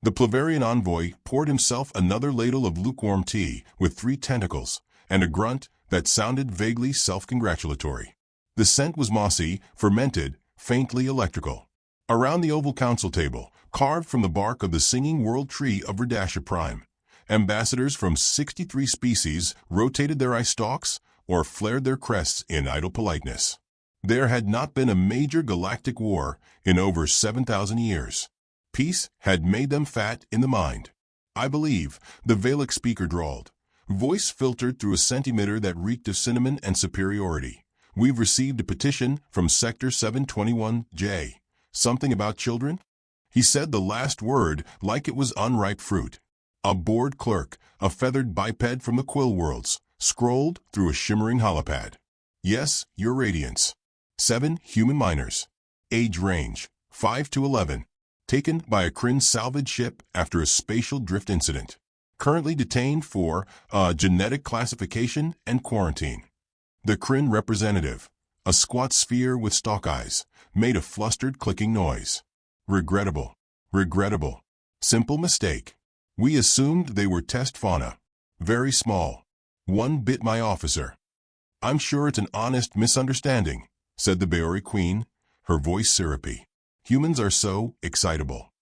The Pleverian envoy poured himself another ladle of lukewarm tea with 3 tentacles and a grunt that sounded vaguely self-congratulatory. The scent was mossy, fermented, faintly electrical. Around the oval council table, carved from the bark of the singing world tree of Verdascia Prime, ambassadors from 63 species rotated their eye stalks or flared their crests in idle politeness. There had not been a major galactic war in over 7,000 years. Peace had made them fat in the mind. I believe, the Valak speaker drawled, voice filtered through a centimeter that reeked of cinnamon and superiority. We've received a petition from Sector 721J. Something about children? He said the last word like it was unripe fruit. A bored clerk, a feathered biped from the quill worlds, scrolled through a shimmering holopad. Yes, your radiance. 7 human miners. Age range, 5 to 11. Taken by a Kryn salvage ship after a spatial drift incident. Currently detained for genetic classification and quarantine. The Kryn representative, a squat sphere with stalk eyes, made a flustered clicking noise. Regrettable. Regrettable. Simple mistake. We assumed they were test fauna. Very small. One bit my officer. I'm sure it's an honest misunderstanding, said the Baori queen, her voice syrupy. Humans are so excitable.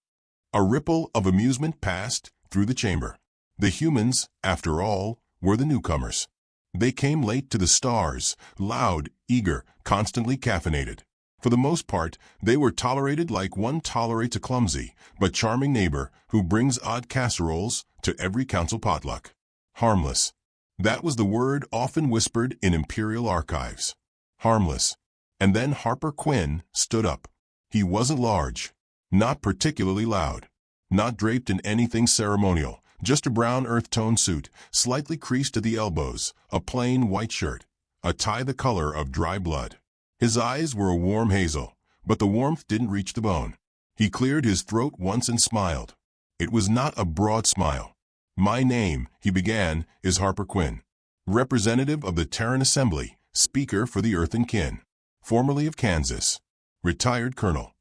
A ripple of amusement passed through the chamber. The humans, after all, were the newcomers. They came late to the stars, loud, eager, constantly caffeinated. For the most part, they were tolerated like one tolerates a clumsy but charming neighbor who brings odd casseroles to every council potluck. Harmless. That was the word often whispered in imperial archives. Harmless. And then Harper Quinn stood up. He wasn't large, not particularly loud, not draped in anything ceremonial, just a brown earth-tone suit, slightly creased to the elbows, a plain white shirt, a tie the color of dry blood. His eyes were a warm hazel, but the warmth didn't reach the bone. He cleared his throat once and smiled. It was not a broad smile. My name, he began, is Harper Quinn, representative of the Terran Assembly, speaker for the Earthen Kin, formerly of Kansas. Retired colonel.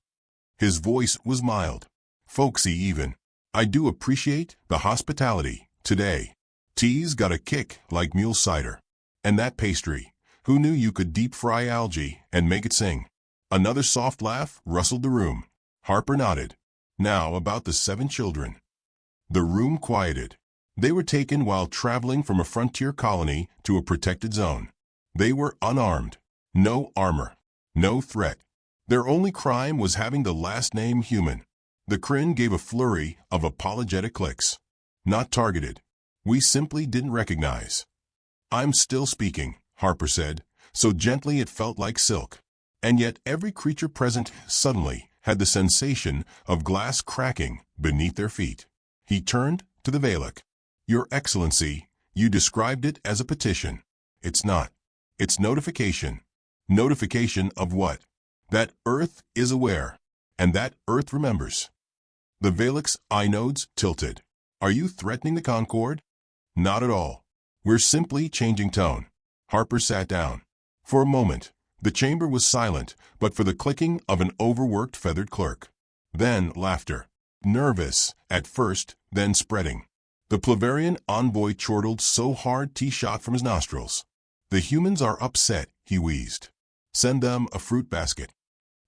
His voice was mild, folksy even. I do appreciate the hospitality today. Tea's got a kick like mule cider. And that pastry. Who knew you could deep fry algae and make it sing? Another soft laugh rustled the room. Harper nodded. Now about the 7 children. The room quieted. They were taken while traveling from a frontier colony to a protected zone. They were unarmed. No armor. No threat. Their only crime was having the last name human. The Kryn gave a flurry of apologetic clicks. Not targeted. We simply didn't recognize. I'm still speaking, Harper said, so gently it felt like silk. And yet every creature present suddenly had the sensation of glass cracking beneath their feet. He turned to the Valak. Your Excellency, you described it as a petition. It's not. It's notification. Notification of what? That Earth is aware, and that Earth remembers. The Valak's eye nodes tilted. Are you threatening the Concord? Not at all. We're simply changing tone. Harper sat down. For a moment, the chamber was silent, but for the clicking of an overworked feathered clerk. Then laughter. Nervous, at first, then spreading. The Pleverian envoy chortled so hard tea shot from his nostrils. The humans are upset, he wheezed. Send them a fruit basket.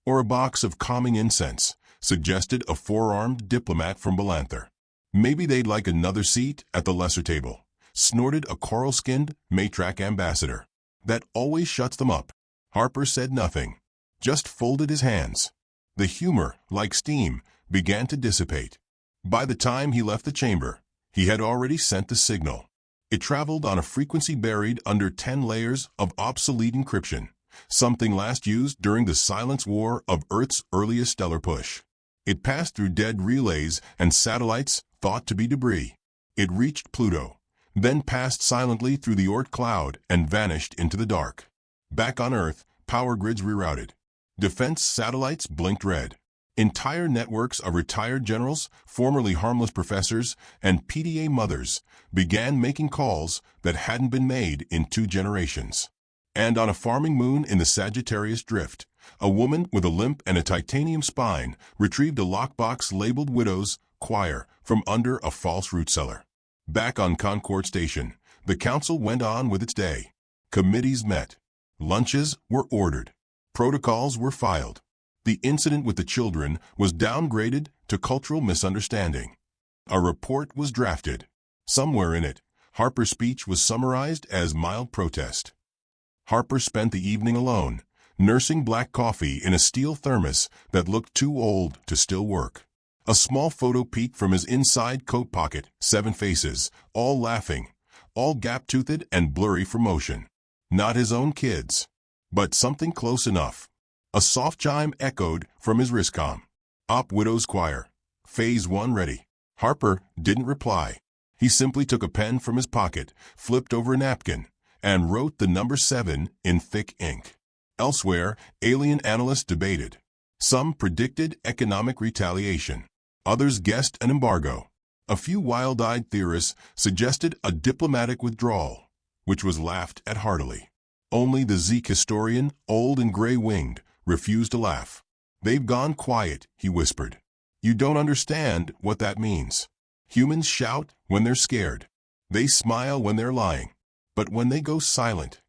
Or a box of calming incense, suggested a 4-armed diplomat from Balanther. Maybe they'd like another seat at the lesser table, snorted a coral-skinned matriarch ambassador. That always shuts them up. Harper said nothing, just folded his hands. The humor, like steam, began to dissipate. By the time he left the chamber, he had already sent the signal. It traveled on a frequency buried under 10 layers of obsolete encryption. Something last used during the Silence War of Earth's earliest stellar push. It passed through dead relays and satellites thought to be debris. It reached Pluto, then passed silently through the Oort cloud and vanished into the dark. Back on Earth, power grids rerouted. Defense satellites blinked red. Entire networks of retired generals, formerly harmless professors, and PDA mothers began making calls that hadn't been made in 2 generations. And on a farming moon in the Sagittarius Drift, a woman with a limp and a titanium spine retrieved a lockbox labeled Widow's choir from under a false root cellar. Back on Concord Station, the council went on with its day. Committees met. Lunches were ordered. Protocols were filed. The incident with the children was downgraded to cultural misunderstanding. A report was drafted. Somewhere in it, Harper's speech was summarized as mild protest. Harper spent the evening alone, nursing black coffee in a steel thermos that looked too old to still work. A small photo peeked from his inside coat pocket, 7 faces, all laughing, all gap-toothed and blurry from motion. Not his own kids, but something close enough. A soft chime echoed from his wristcom. Op Widow's Choir. Phase 1 ready. Harper didn't reply. He simply took a pen from his pocket, flipped over a napkin, and wrote the number 7 in thick ink. Elsewhere, alien analysts debated. Some predicted economic retaliation. Others guessed an embargo. A few wild-eyed theorists suggested a diplomatic withdrawal, which was laughed at heartily. Only the Zeke historian, old and gray-winged, refused to laugh. "They've gone quiet," he whispered. "You don't understand what that means. Humans shout when they're scared. They smile when they're lying. But when they go silent..."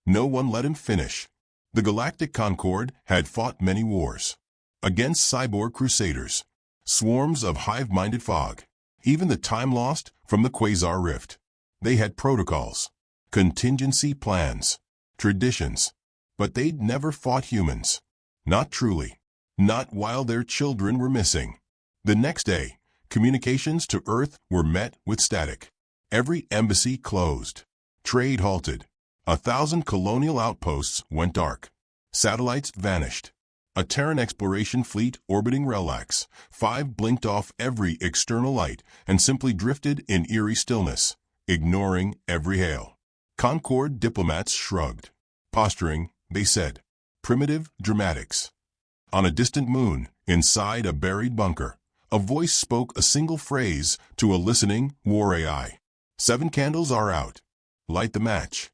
No one let him finish. The Galactic Concord had fought many wars. Against cyborg crusaders. Swarms of hive-minded fog. Even the time lost from the quasar rift. They had protocols. Contingency plans. Traditions. But they'd never fought humans. Not truly. Not while their children were missing. The next day, communications to Earth were met with static. Every embassy closed. Trade halted. 1,000 colonial outposts went dark. Satellites vanished. A Terran exploration fleet orbiting Relax, 5 blinked off every external light and simply drifted in eerie stillness, ignoring every hail. Concord diplomats shrugged. Posturing, they said. Primitive dramatics. On a distant moon, inside a buried bunker, a voice spoke a single phrase to a listening war AI. 7 candles are out. Light the match.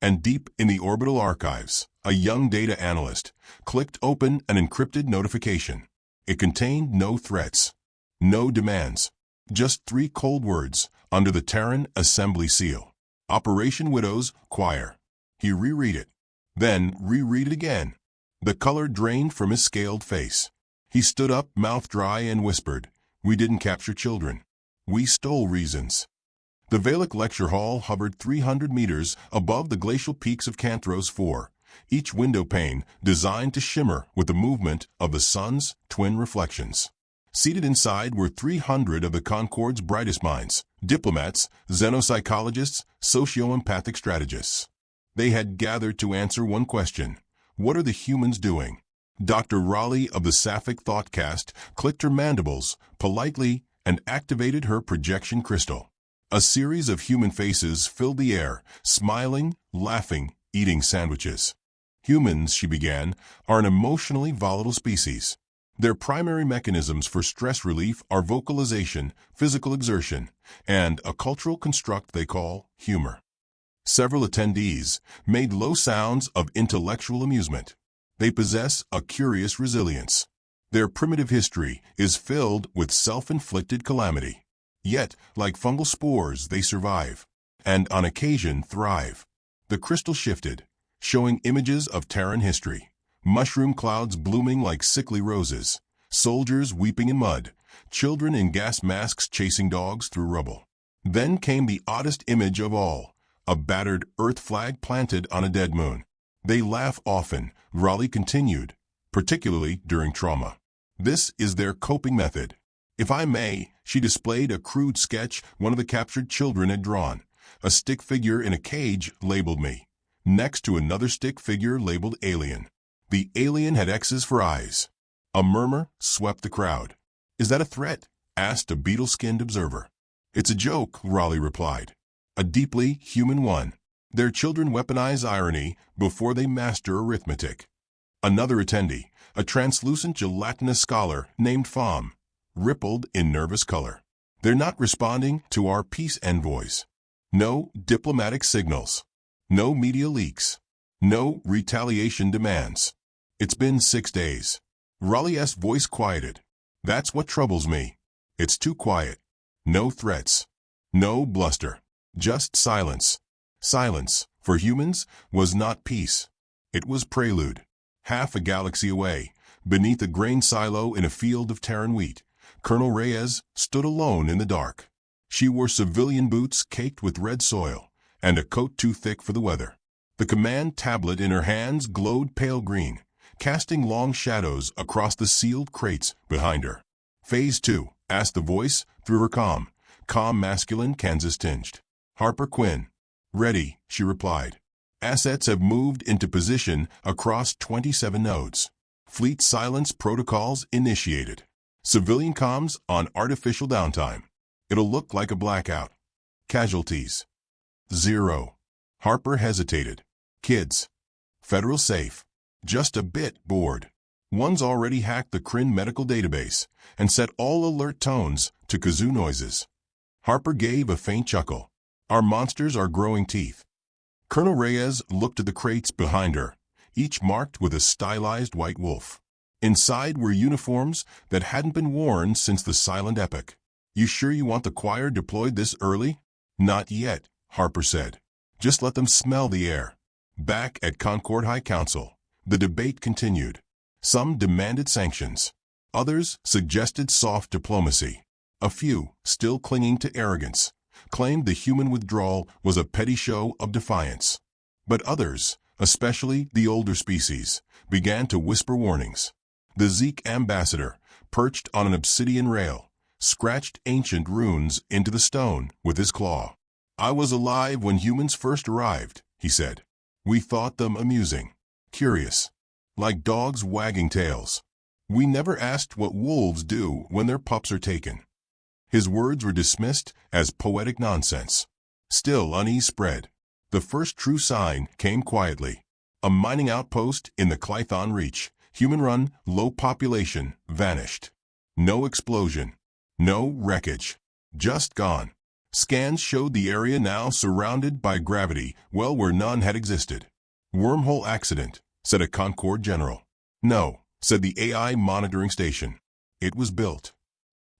And deep in the orbital archives, a young data analyst clicked open an encrypted notification. It contained no threats, no demands, just 3 cold words under the Terran assembly seal. Operation Widow's Choir. He reread it, then reread it again. The color drained from his scaled face. He stood up, mouth dry, and whispered, "We didn't capture children. We stole reasons." The Valak lecture hall hovered 300 meters above the glacial peaks of Canthros 4, each window pane designed to shimmer with the movement of the sun's twin reflections. Seated inside were 300 of the Concord's brightest minds, diplomats, xenopsychologists, socio-empathic strategists. They had gathered to answer one question: what are the humans doing? Dr. Raleigh of the Sapphic Thoughtcast clicked her mandibles politely and activated her projection crystal. A series of human faces filled the air, smiling, laughing, eating sandwiches. "Humans," she began, "are an emotionally volatile species. Their primary mechanisms for stress relief are vocalization, physical exertion, and a cultural construct they call humor." Several attendees made low sounds of intellectual amusement. They possess a curious resilience. Their primitive history is filled with self-inflicted calamity. Yet, like fungal spores, they survive, and on occasion thrive. The crystal shifted, showing images of Terran history. Mushroom clouds blooming like sickly roses, soldiers weeping in mud, children in gas masks chasing dogs through rubble. Then came the oddest image of all, a battered Earth flag planted on a dead moon. "They laugh often," Raleigh continued, "particularly during trauma. This is their coping method. If I may," she displayed a crude sketch one of the captured children had drawn. A stick figure in a cage labeled me, next to another stick figure labeled alien. The alien had X's for eyes. A murmur swept the crowd. "Is that a threat?" asked a beetle-skinned observer. "It's a joke," Raleigh replied. "A deeply human one. Their children weaponize irony before they master arithmetic." Another attendee, a translucent gelatinous scholar named Fom, rippled in nervous color. "They're not responding to our peace envoys. No diplomatic signals. No media leaks. No retaliation demands. It's been 6 days." Raleigh's voice quieted. "That's what troubles me. It's too quiet. No threats. No bluster. Just silence. Silence, for humans, was not peace. It was prelude. Half a galaxy away, beneath a grain silo in a field of Terran wheat, Colonel Reyes stood alone in the dark. She wore civilian boots caked with red soil, and a coat too thick for the weather. The command tablet in her hands glowed pale green, casting long shadows across the sealed crates behind her. "Phase 2, asked the voice through her calm masculine Kansas-tinged. "Harper Quinn." "Ready," she replied. "Assets have moved into position across 27 nodes. Fleet silence protocols initiated. Civilian comms on artificial downtime. It'll look like a blackout. Casualties. 0. Harper hesitated. "Kids. Federal safe. Just a bit bored. One's already hacked the Kryn medical database and set all alert tones to kazoo noises." Harper gave a faint chuckle. "Our monsters are growing teeth." Colonel Reyes looked at the crates behind her, each marked with a stylized white wolf. Inside were uniforms that hadn't been worn since the silent epoch. "You sure you want the choir deployed this early?" "Not yet," Harper said. "Just let them smell the air." Back at Concord High Council, the debate continued. Some demanded sanctions. Others suggested soft diplomacy. A few, still clinging to arrogance, claimed the human withdrawal was a petty show of defiance. But others, especially the older species, began to whisper warnings. The Zeke ambassador, perched on an obsidian rail, scratched ancient runes into the stone with his claw. "I was alive when humans first arrived," he said. "We thought them amusing, curious, like dogs wagging tails. We never asked what wolves do when their pups are taken." His words were dismissed as poetic nonsense. Still unease spread. The first true sign came quietly. A mining outpost in the Clython Reach, human-run, low population, vanished. No explosion. No wreckage. Just gone. Scans showed the area now surrounded by gravity well where none had existed. "Wormhole accident," said a Concord general. "No," said the AI monitoring station. "It was built."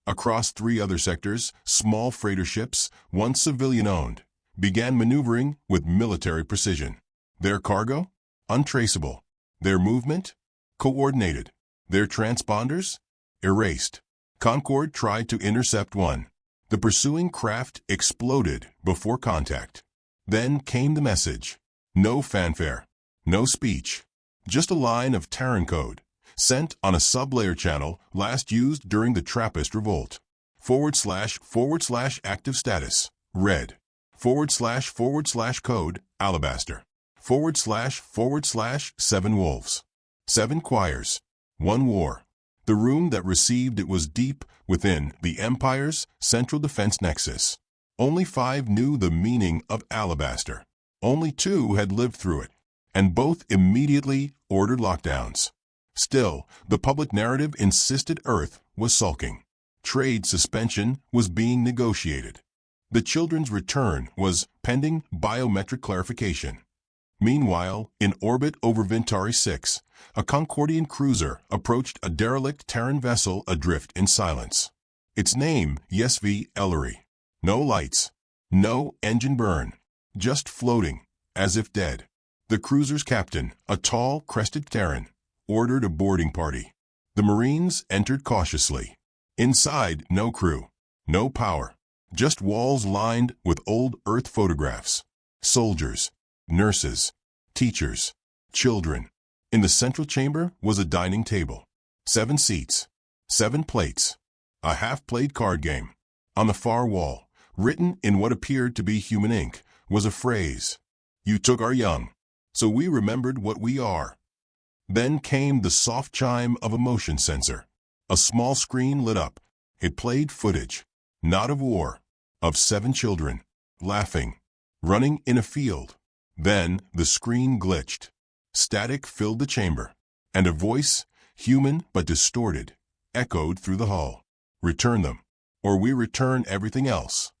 Across 3 other sectors, small freighter ships, once civilian-owned, began maneuvering with military precision. Their cargo? Untraceable. Their movement? Coordinated. Their transponders? Erased. Concord tried to intercept one. The pursuing craft exploded before contact. Then came the message. No fanfare. No speech. Just a line of Terran code, sent on a sub-layer channel last used during the Trappist revolt. // active status, red. // code, alabaster. // 7 wolves. 7 choirs. 1 war. The room that received it was deep within the Empire's central defense nexus. Only 5 knew the meaning of alabaster. Only 2 had lived through it, and both immediately ordered lockdowns. Still, the public narrative insisted Earth was sulking. Trade suspension was being negotiated. The children's return was pending biometric clarification. Meanwhile, in orbit over Ventari 6, a Concordian cruiser approached a derelict Terran vessel adrift in silence. Its name, Yesvi Ellery. No lights. No engine burn. Just floating, as if dead. The cruiser's captain, a tall, crested Terran, ordered a boarding party. The Marines entered cautiously. Inside, no crew. No power. Just walls lined with old Earth photographs. Soldiers. Nurses. Teachers. Children. In the central chamber was a dining table. 7 seats. 7 plates. A half-played card game. On the far wall, written in what appeared to be human ink, was a phrase. "You took our young, so we remembered what we are." Then came the soft chime of a motion sensor. A small screen lit up. It played footage, not of war, of 7 children, laughing, running in a field. Then the screen glitched. Static filled the chamber, and a voice, human but distorted, echoed through the hall. "Return them, or we return everything else."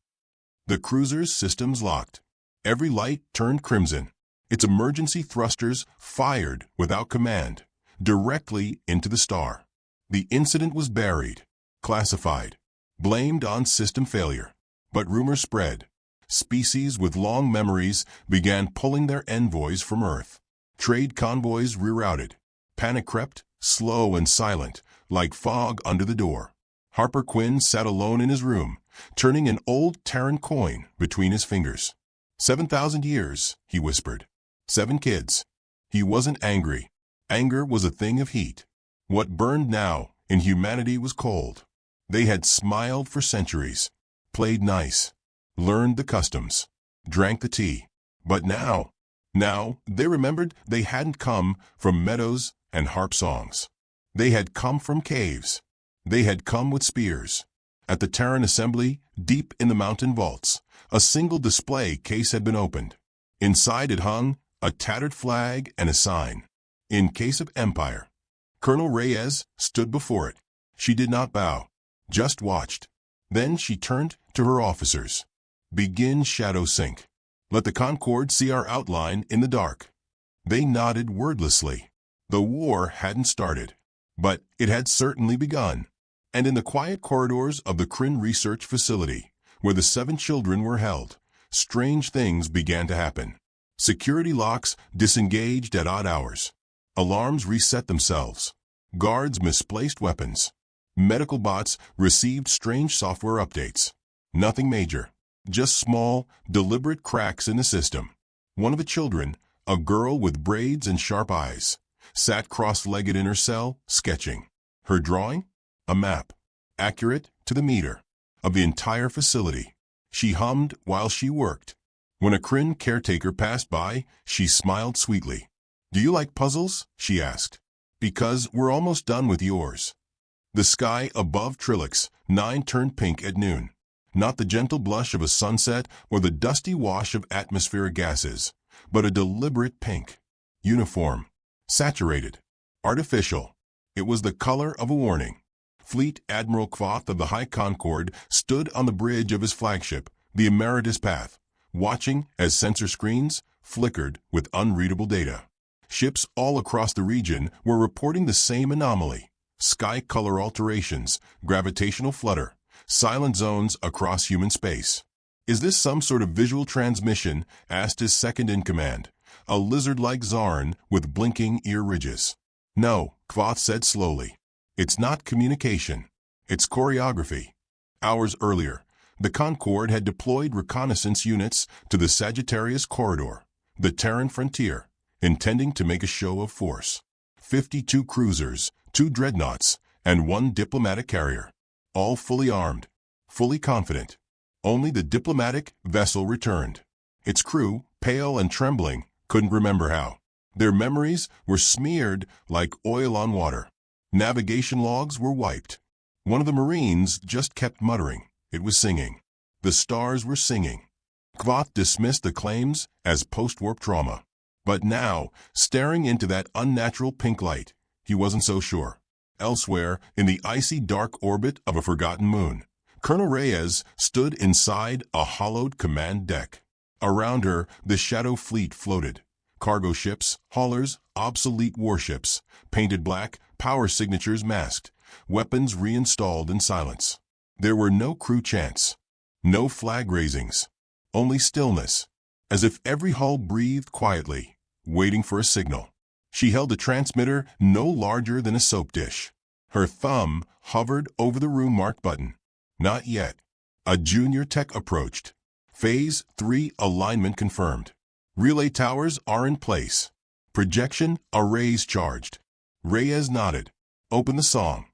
The cruiser's systems locked. Every light turned crimson. Its emergency thrusters fired without command, directly into the star. The incident was buried, classified. blamed on system failure. But rumors spread. Species with long memories began pulling their envoys from Earth. Trade convoys rerouted. Panic crept, slow and silent, like fog under the door. Harper Quinn sat alone in his room, turning an old Terran coin between his fingers. 7,000 years, he whispered. 7 kids. He wasn't angry. Anger was a thing of heat. What burned now in humanity was cold. They had smiled for centuries, played nice, learned the customs, drank the tea. But now they remembered they hadn't come from meadows and harp songs. They had come from caves. They had come with spears. At the Terran assembly, deep in the mountain vaults, a single display case had been opened. Inside it hung a tattered flag and a sign. In case of empire. Colonel Reyes stood before it. She did not bow, just watched. Then she turned to her officers. Begin shadow sync. Let the Concord see our outline in the dark. They nodded wordlessly. The war hadn't started, but it had certainly begun. And in the quiet corridors of the Kryn Research Facility, where the 7 children were held, strange things began to happen. Security locks disengaged at odd hours. Alarms reset themselves. Guards misplaced weapons. Medical bots received strange software updates. Nothing major, just small, deliberate cracks in the system. One of the children, a girl with braids and sharp eyes, sat cross-legged in her cell, sketching. Her drawing? A map, accurate to the meter, of the entire facility. She hummed while she worked. When a Kryn caretaker passed by, she smiled sweetly. "Do you like puzzles?" she asked. "Because we're almost done with yours." The sky above Trilix 9 turned pink at noon. Not the gentle blush of a sunset or the dusty wash of atmospheric gases, but a deliberate pink. Uniform. Saturated. Artificial. It was the color of a warning. Fleet Admiral Kvoth of the High Concord stood on the bridge of his flagship, the Emeritus Path, watching as sensor screens flickered with unreadable data. Ships all across the region were reporting the same anomaly. Sky color alterations, gravitational flutter, silent zones across human space. "Is this some sort of visual transmission?" asked his second-in-command, a lizard-like Zarn with blinking ear ridges. "No," Kvoth said slowly. "It's not communication. It's choreography." Hours earlier, the Concord had deployed reconnaissance units to the Sagittarius Corridor, the Terran frontier, intending to make a show of force. 52 cruisers, 2 dreadnoughts, and 1 diplomatic carrier. All fully armed, fully confident. Only the diplomatic vessel returned. Its crew, pale and trembling, couldn't remember how. Their memories were smeared like oil on water. Navigation logs were wiped. One of the Marines just kept muttering. It was singing. The stars were singing. Kvoth dismissed the claims as post-warp trauma. But now, staring into that unnatural pink light, he wasn't so sure. Elsewhere, in the icy dark orbit of a forgotten moon, Colonel Reyes stood inside a hollowed command deck. Around her, the Shadow Fleet floated. Cargo ships, haulers, obsolete warships, painted black, power signatures masked, weapons reinstalled in silence. There were no crew chants, no flag raisings, only stillness, as if every hull breathed quietly, waiting for a signal. She held a transmitter no larger than a soap dish. Her thumb hovered over the room-marked button. Not yet. A junior tech approached. Phase 3 alignment confirmed. Relay towers are in place. Projection arrays charged. Reyes nodded. Open the song.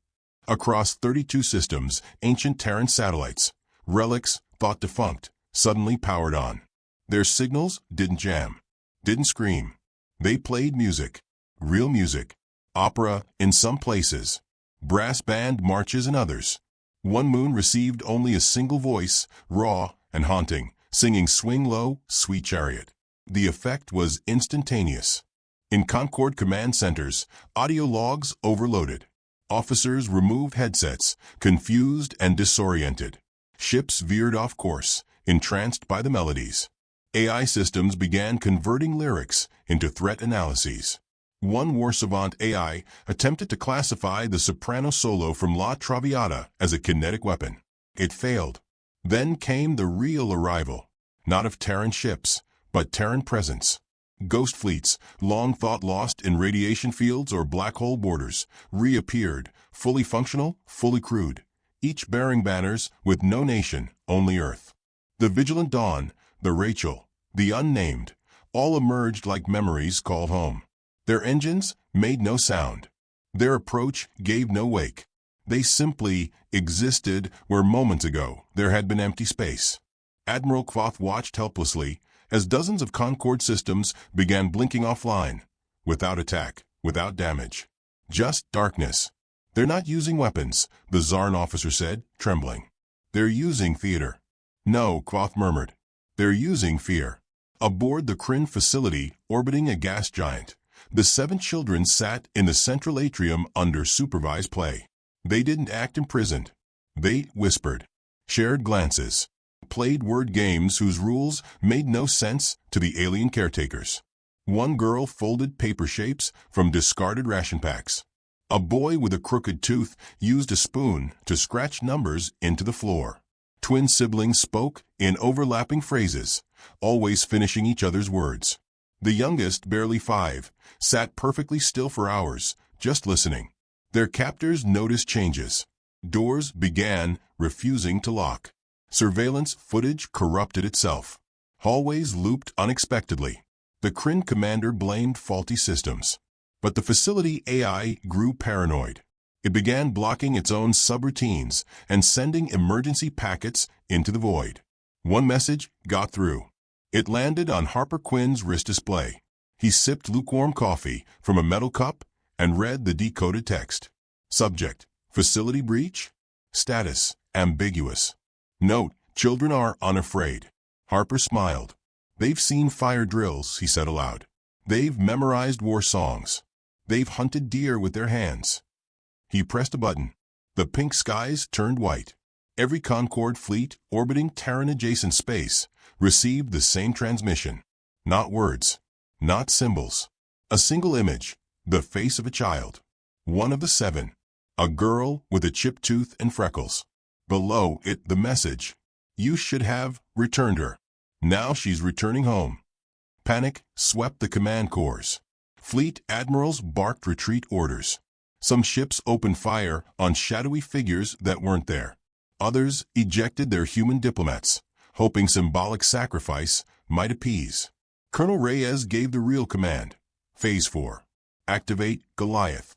Across 32 systems, ancient Terran satellites, relics thought defunct, suddenly powered on. Their signals didn't jam, didn't scream. They played music. Real music. Opera in some places. Brass band marches in others. One moon received only a single voice, raw and haunting, singing Swing Low, Sweet Chariot. The effect was instantaneous. In Concord command centers, audio logs overloaded. Officers removed headsets, confused and disoriented. Ships veered off course, entranced by the melodies. AI systems began converting lyrics into threat analyses. One war savant AI attempted to classify the soprano solo from La Traviata as a kinetic weapon. It failed. Then came the real arrival. Not of Terran ships, but Terran presence. Ghost fleets, long thought lost in radiation fields or black hole borders, reappeared, fully functional, fully crewed, each bearing banners with no nation, only Earth. The Vigilant Dawn, the Rachel, the Unnamed, all emerged like memories called home. Their engines made no sound. Their approach gave no wake. They simply existed where moments ago there had been empty space. Admiral Quoth watched helplessly as dozens of Concorde systems began blinking offline, without attack, without damage. Just darkness. "They're not using weapons," the Zarn officer said, trembling. "They're using theater." "No," Quoth murmured. "They're using fear." Aboard the Kryn facility orbiting a gas giant, the 7 children sat in the central atrium under supervised play. They didn't act imprisoned. They whispered, shared glances, played word games whose rules made no sense to the alien caretakers. One girl folded paper shapes from discarded ration packs. A boy with a crooked tooth used a spoon to scratch numbers into the floor. Twin siblings spoke in overlapping phrases, always finishing each other's words. The youngest, barely 5, sat perfectly still for hours, just listening. Their captors noticed changes. Doors began refusing to lock. Surveillance footage corrupted itself. Hallways looped unexpectedly. The Kryn commander blamed faulty systems. But the facility AI grew paranoid. It began blocking its own subroutines and sending emergency packets into the void. One message got through. It landed on Harper Quinn's wrist display. He sipped lukewarm coffee from a metal cup and read the decoded text. Subject: facility breach. Status: ambiguous. Note: children are unafraid. Harper smiled. "They've seen fire drills," he said aloud. "They've memorized war songs. They've hunted deer with their hands." He pressed a button. The pink skies turned white. Every Concorde fleet orbiting Terran-adjacent space received the same transmission. Not words. Not symbols. A single image. The face of a child. One of the 7. A girl with a chipped tooth and freckles. Below it, the message: "You should have returned her. Now she's returning home." Panic swept the command corps. Fleet admirals barked retreat orders. Some ships opened fire on shadowy figures that weren't there. Others ejected their human diplomats, hoping symbolic sacrifice might appease. Colonel Reyes gave the real command. Phase 4. Activate Goliath.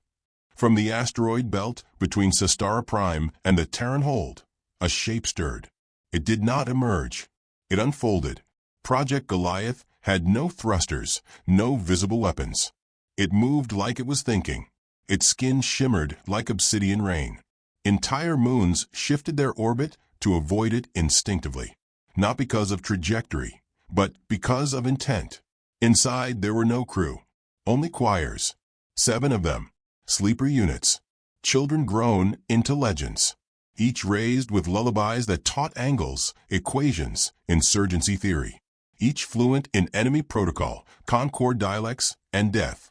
From the asteroid belt between Sistara Prime and the Terran hold, a shape stirred. It did not emerge. It unfolded. Project Goliath had no thrusters, no visible weapons. It moved like it was thinking. Its skin shimmered like obsidian rain. Entire moons shifted their orbit to avoid it instinctively, not because of trajectory, but because of intent. Inside there were no crew, only choirs. 7 of them. Sleeper units. Children grown into legends. Each raised with lullabies that taught angles, equations, insurgency theory. Each fluent in enemy protocol, Concorde dialects, and death.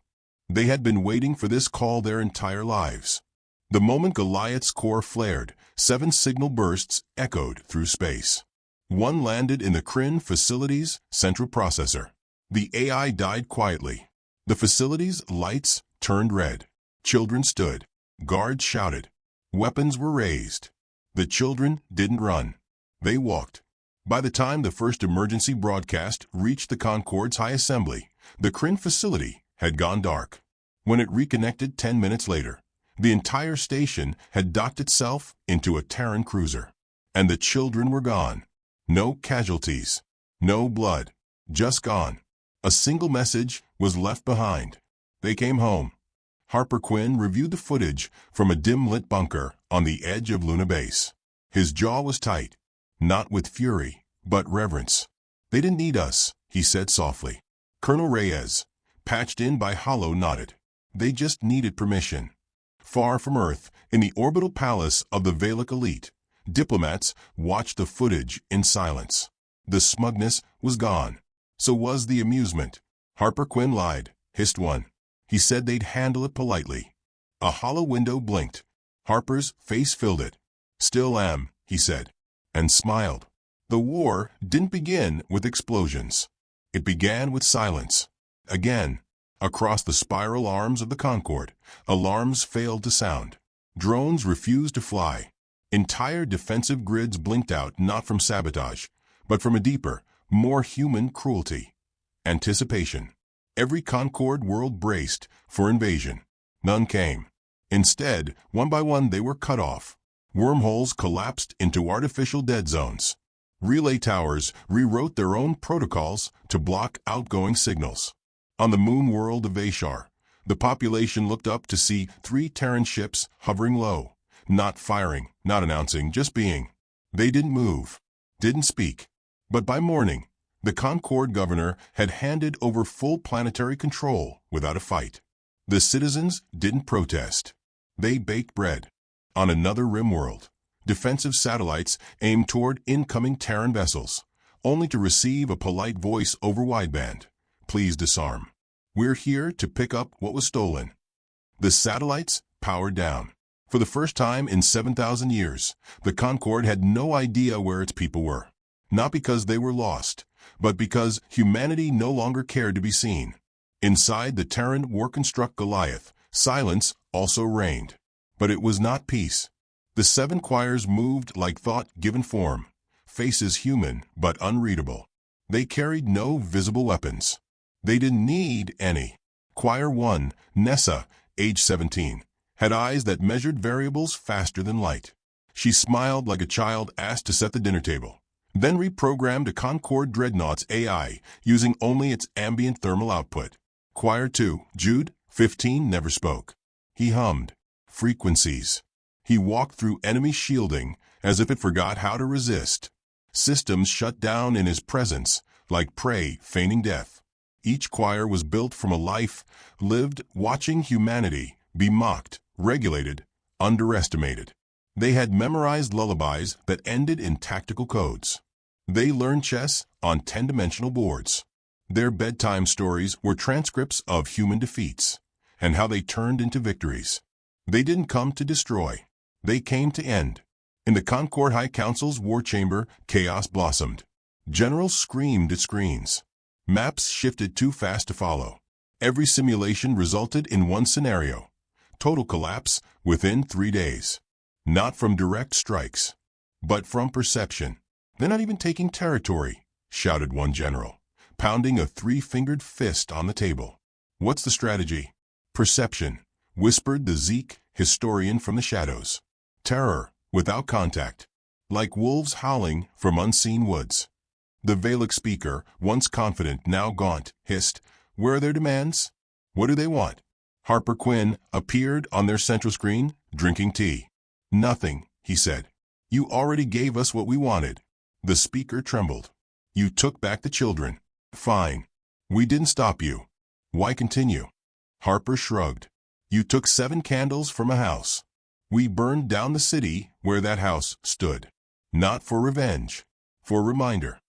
They had been waiting for this call their entire lives. The moment Goliath's core flared, 7 signal bursts echoed through space. One landed in the Kryn facility's central processor. The AI died quietly. The facility's lights turned red. Children stood. Guards shouted. Weapons were raised. The children didn't run. They walked. By the time the first emergency broadcast reached the Concorde's high assembly, the Kryn facility had gone dark. When it reconnected 10 minutes later, the entire station had docked itself into a Terran cruiser. And the children were gone. No casualties. No blood. Just gone. A single message was left behind. They came home. Harper Quinn reviewed the footage from a dim-lit bunker on the edge of Luna Base. His jaw was tight, not with fury, but reverence. "They didn't need us," he said softly. Colonel Reyes, patched in by Hollow, nodded. "They just needed permission." Far from Earth, in the orbital palace of the Valak elite, diplomats watched the footage in silence. The smugness was gone. So was the amusement. Harper Quinn lied, hissed one. He said they'd handle it politely. A hollow window blinked. Harper's face filled it. "Still am," he said. and smiled. The war didn't begin with explosions. It began with silence. Again, across the spiral arms of the Concorde, alarms failed to sound. Drones refused to fly. Entire defensive grids blinked out not from sabotage, but from a deeper, more human cruelty. Anticipation. Every Concorde world braced for invasion. None came. Instead, one by one they were cut off. Wormholes collapsed into artificial dead zones. Relay towers rewrote their own protocols to block outgoing signals. On the moon world of Ashar, the population looked up to see 3 Terran ships hovering low, not firing, not announcing, just being. They didn't move, didn't speak. But by morning, the Concorde governor had handed over full planetary control without a fight. The citizens didn't protest. They baked bread. On another rim world, defensive satellites aimed toward incoming Terran vessels, only to receive a polite voice over wideband. Please disarm. We're here to pick up what was stolen. The satellites powered down. For the first time in 7,000 years, the Concorde had no idea where its people were. Not because they were lost, but because humanity no longer cared to be seen. Inside the Terran war-construct Goliath, silence also reigned. But it was not peace. The 7 choirs moved like thought given form, faces human but unreadable. They carried no visible weapons. They didn't need any. Choir 1, Nessa, age 17, had eyes that measured variables faster than light. She smiled like a child asked to set the dinner table, then reprogrammed a Concorde Dreadnought's AI using only its ambient thermal output. Choir 2, Jude, 15, never spoke. He hummed. Frequencies. He walked through enemy shielding as if it forgot how to resist. Systems shut down in his presence, like prey feigning death. Each choir was built from a life lived watching humanity be mocked, regulated, underestimated. They had memorized lullabies that ended in tactical codes. They learned chess on 10-dimensional boards. Their bedtime stories were transcripts of human defeats and how they turned into victories. They didn't come to destroy. They came to end. In the Concorde High Council's war chamber, chaos blossomed. Generals screamed at screens. Maps shifted too fast to follow. Every simulation resulted in one scenario: total collapse within 3 days. Not from direct strikes, but from perception. "They're not even taking territory," shouted one general, pounding a 3-fingered fist on the table. "What's the strategy?" "Perception," whispered the Zeke historian from the shadows. "Terror, without contact, like wolves howling from unseen woods." The Valak speaker, once confident, now gaunt, hissed, "Where are their demands? What do they want?" Harper Quinn appeared on their central screen, drinking tea. "Nothing," he said. "You already gave us what we wanted." The speaker trembled. "You took back the children. Fine. We didn't stop you. Why continue?" Harper shrugged. "You took 7 candles from a house. We burned down the city where that house stood. Not for revenge. For reminder."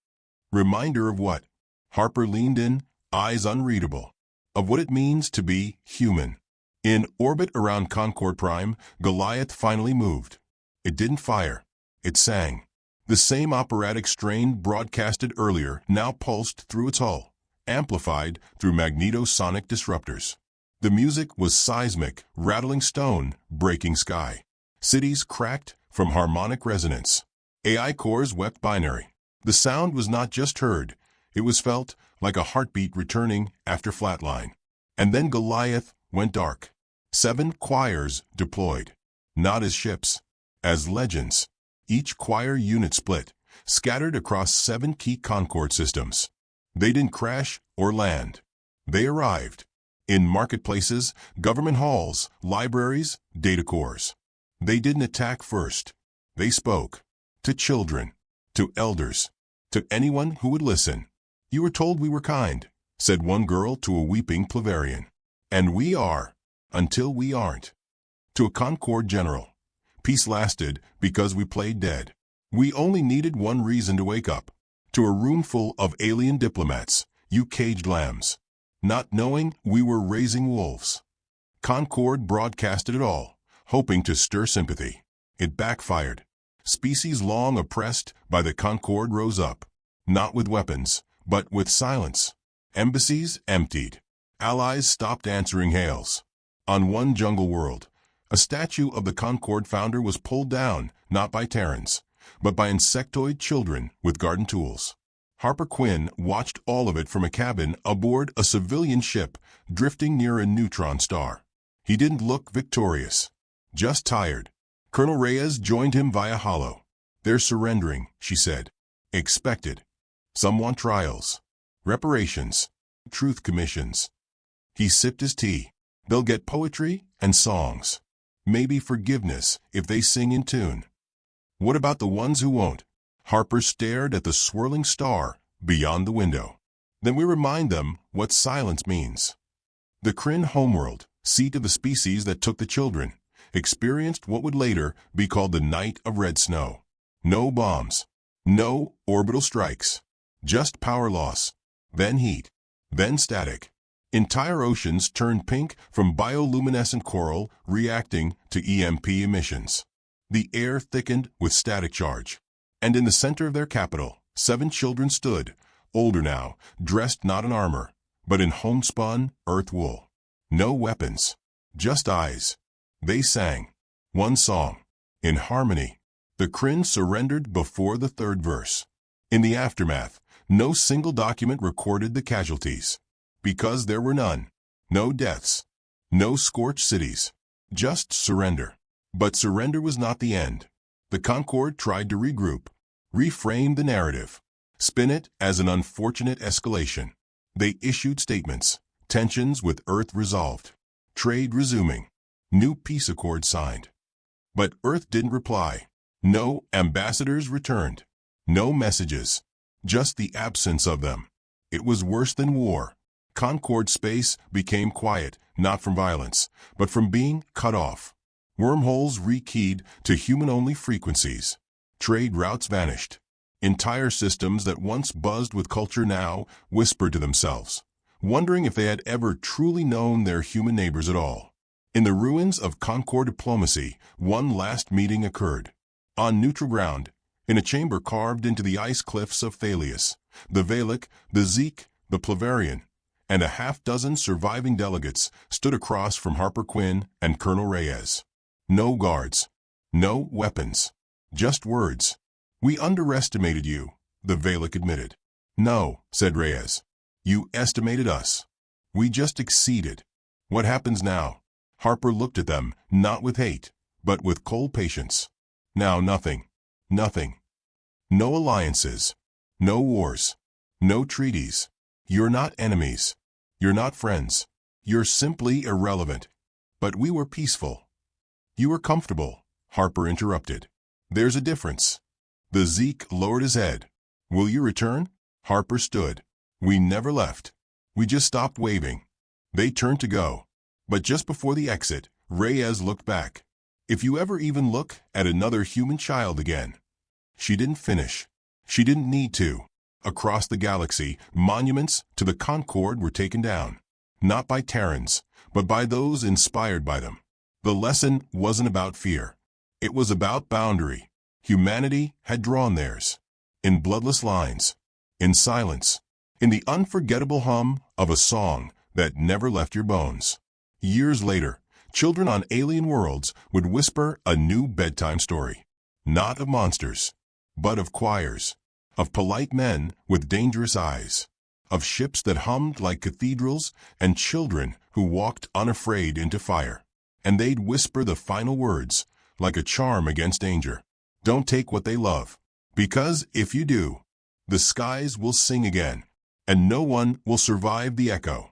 "Reminder of what?" Harper leaned in, eyes unreadable. "Of what it means to be human." In orbit around Concorde Prime, Goliath finally moved. It didn't fire. It sang. The same operatic strain broadcasted earlier now pulsed through its hull, amplified through magnetosonic disruptors. The music was seismic, rattling stone, breaking sky. Cities cracked from harmonic resonance. AI cores wept binary. The sound was not just heard, it was felt like a heartbeat returning after flatline. And then Goliath went dark. 7 choirs deployed. Not as ships, as legends. Each choir unit split, scattered across 7 key Concorde systems. They didn't crash or land. They arrived. In marketplaces, government halls, libraries, data cores. They didn't attack first. They spoke. To children. To elders. To anyone who would listen. "You were told we were kind," said one girl to a weeping Plevarian. "And we are, until we aren't." To a Concorde general. "Peace lasted because we played dead. We only needed one reason to wake up." To a room full of alien diplomats. "You caged lambs. Not knowing we were raising wolves." Concorde broadcasted it all, hoping to stir sympathy. It backfired. Species long oppressed by the Concord rose up, not with weapons, but with silence. Embassies emptied. Allies stopped answering hails. On one jungle world, a statue of the Concord founder was pulled down, not by Terrans, but by insectoid children with garden tools. Harper Quinn watched all of it from a cabin aboard a civilian ship drifting near a neutron star. He didn't look victorious, just tired. Colonel Reyes joined him via holo. "They're surrendering," she said. "Expected. Some want trials, reparations, truth commissions." He sipped his tea. "They'll get poetry and songs. Maybe forgiveness if they sing in tune." "What about the ones who won't?" Harper stared at the swirling star beyond the window. "Then we remind them what silence means." The Kryn homeworld, seat of the species that took the children, experienced what would later be called the Night of Red Snow. No bombs, no orbital strikes, just power loss, then heat, then static. Entire oceans turned pink from bioluminescent coral reacting to EMP emissions. The air thickened with static charge. And in the center of their capital, 7 children stood, older now, dressed not in armor, but in homespun earth wool. No weapons, just eyes. They sang one song, in harmony. The Kryn surrendered before the 3rd verse. In the aftermath, no single document recorded the casualties. Because there were none. No deaths. No scorched cities. Just surrender. But surrender was not the end. The Concord tried to regroup, reframe the narrative, spin it as an unfortunate escalation. They issued statements, tensions with Earth resolved, trade resuming, new peace accords signed. But Earth didn't reply. No ambassadors returned. No messages. Just the absence of them. It was worse than war. Concord space became quiet, not from violence, but from being cut off. Wormholes rekeyed to human-only frequencies. Trade routes vanished. Entire systems that once buzzed with culture now whispered to themselves, wondering if they had ever truly known their human neighbors at all. In the ruins of Concord diplomacy, one last meeting occurred. On neutral ground, in a chamber carved into the ice cliffs of Thalius, the Valak, the Zeke, the Plavarian, and a half-dozen surviving delegates stood across from Harper Quinn and Colonel Reyes. No guards. No weapons. Just words. "We underestimated you," the Valak admitted. "No," said Reyes. "You estimated us. We just exceeded." "What happens now?" Harper looked at them, not with hate, but with cold patience. "Now nothing. Nothing. No alliances. No wars. No treaties. You're not enemies. You're not friends. You're simply irrelevant. But we were peaceful." "You were comfortable," Harper interrupted. "There's a difference." The Zeke lowered his head. "Will you return?" Harper stood. "We never left. We just stopped waving." They turned to go. But just before the exit, Reyes looked back. "If you ever even look at another human child again." She didn't finish. She didn't need to. Across the galaxy, monuments to the Concord were taken down. Not by Terrans, but by those inspired by them. The lesson wasn't about fear. It was about boundary. Humanity had drawn theirs. In bloodless lines. In silence. In the unforgettable hum of a song that never left your bones. Years later, children on alien worlds would whisper a new bedtime story. Not of monsters, but of choirs. Of polite men with dangerous eyes. Of ships that hummed like cathedrals and children who walked unafraid into fire. And they'd whisper the final words, like a charm against danger. Don't take what they love. Because if you do, the skies will sing again, and no one will survive the echo.